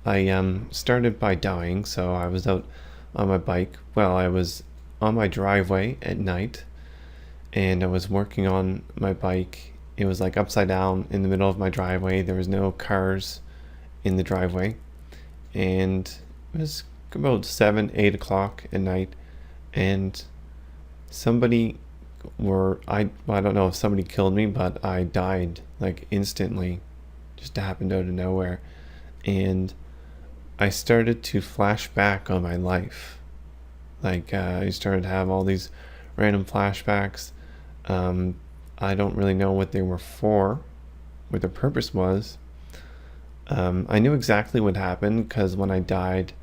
I started by dying. So I was out on my bike. Well, I was on my driveway at night, and I was working on my bike. It was like upside down in the middle of my driveway. There was no cars in the driveway, and it was about 7, 8 o'clock at night, and somebody well, I don't know if somebody killed me, but I died like instantly, just happened out of nowhere. And I started to flash back on my life. Like I started to have all these random flashbacks. um, I don't really know what they were for, what the purpose was. I knew exactly what happened because when I died,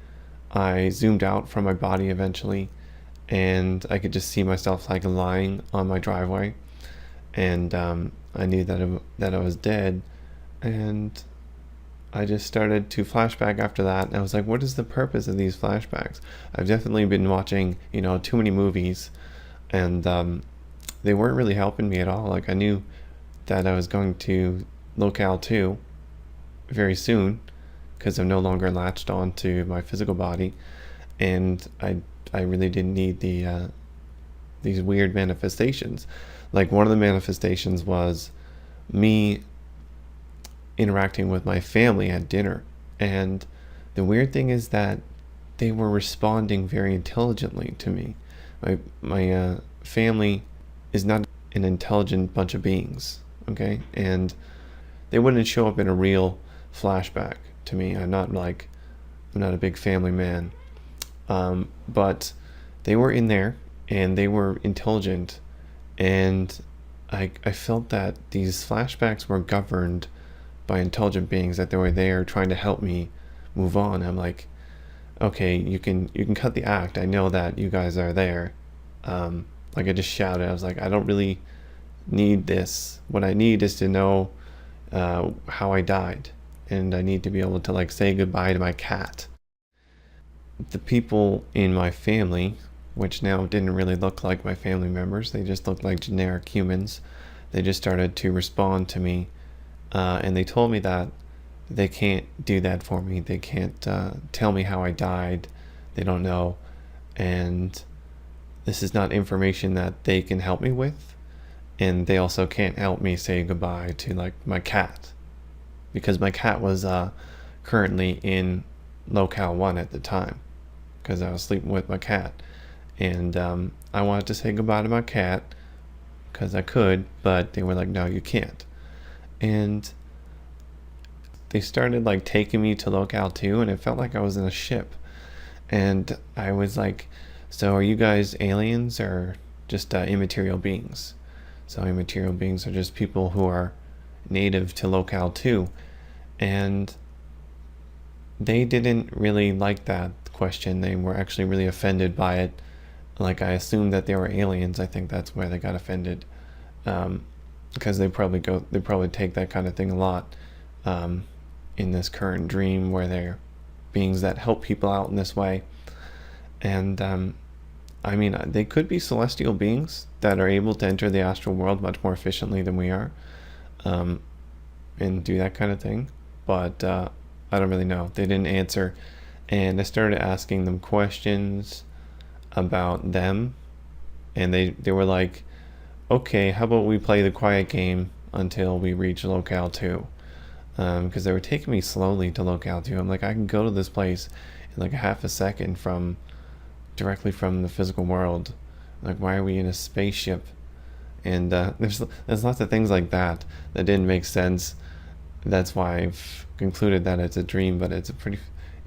I zoomed out from my body eventually, and I could just see myself like lying on my driveway, and I knew that I was dead, and I just started to flashback after that, and I was like, what is the purpose of these flashbacks? I've definitely been watching, too many movies, and they weren't really helping me at all. Like I knew that I was going to Locale 2 very soon because I'm no longer latched on to my physical body, and I really didn't need these weird manifestations. Like one of the manifestations was me interacting with my family at dinner, and the weird thing is that they were responding very intelligently to me. My family is not an intelligent bunch of beings, okay, and they wouldn't show up in a real flashback to me. I'm not a big family man, but they were in there and they were intelligent, and I felt that these flashbacks were governed by intelligent beings, that they were there trying to help me move on. I'm like, okay, you can cut the act. I know that you guys are there. Like I just shouted. I was like, I don't really need this. What I need is to know how I died, and I need to be able to like say goodbye to my cat. The people in my family, which now didn't really look like my family members, they just looked like generic humans. They just started to respond to me, and they told me that they can't do that for me. They can't tell me how I died. They don't know, and this is not information that they can help me with. And they also can't help me say goodbye to like my cat, because my cat was currently in Locale 1 at the time, because I was sleeping with my cat, and I wanted to say goodbye to my cat because I could, but they were like, no, you can't. And they started like taking me to Locale 2, and it felt like I was in a ship, and I was like, so are you guys aliens or just immaterial beings? So immaterial beings are just people who are native to Locale 2. And they didn't really like that question. They were actually really offended by it. Like I assumed that they were aliens. I think that's where they got offended, because they probably take that kind of thing a lot in this current dream, where they're beings that help people out in this way. And I mean, they could be celestial beings that are able to enter the astral world much more efficiently than we are, and do that kind of thing. But I don't really know. They didn't answer. And I started asking them questions about them. And they were like, okay, how about we play the quiet game until we reach Locale 2? Because they were taking me slowly to Locale 2. I'm like, I can go to this place in like a half a second directly from the physical world. Like, why are we in a spaceship? And there's lots of things like that didn't make sense. That's why I've concluded that it's a dream, but it's a pretty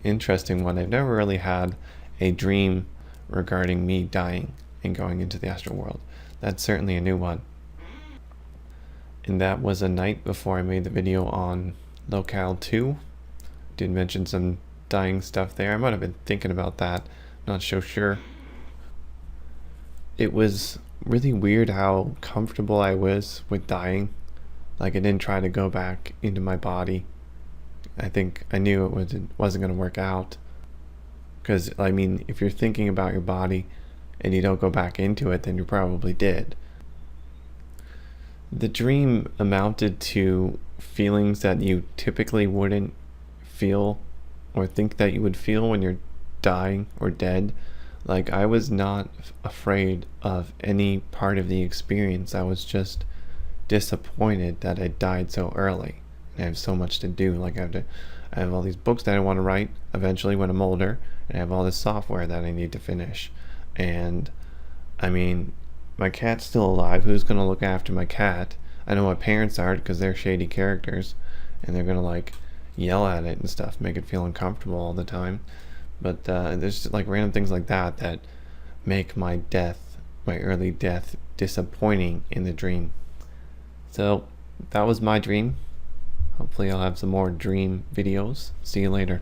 interesting one. I've never really had a dream regarding me dying and going into the astral world. That's certainly a new one. And that was a night before I made the video on Locale 2. Did mention some dying stuff there. I might have been thinking about that. Not so sure. It was really weird how comfortable I was with dying. Like I didn't try to go back into my body. I think I knew it wasn't going to work out. Because, I mean, if you're thinking about your body and you don't go back into it, then you're probably dead. The dream amounted to feelings that you typically wouldn't feel or think that you would feel when you're dying or dead. Like, I was not afraid of any part of the experience. I was just disappointed that I died so early. And I have so much to do. Like, I have all these books that I want to write eventually when I'm older, and I have all this software that I need to finish. And I mean, my cat's still alive. Who's gonna look after my cat? I know my parents aren't because they're shady characters, and they're gonna like yell at it and stuff, make it feel uncomfortable all the time. But there's just, like, random things like that that make my death, my early death, disappointing in the dream. So that was my dream. Hopefully I'll have some more dream videos. See you later.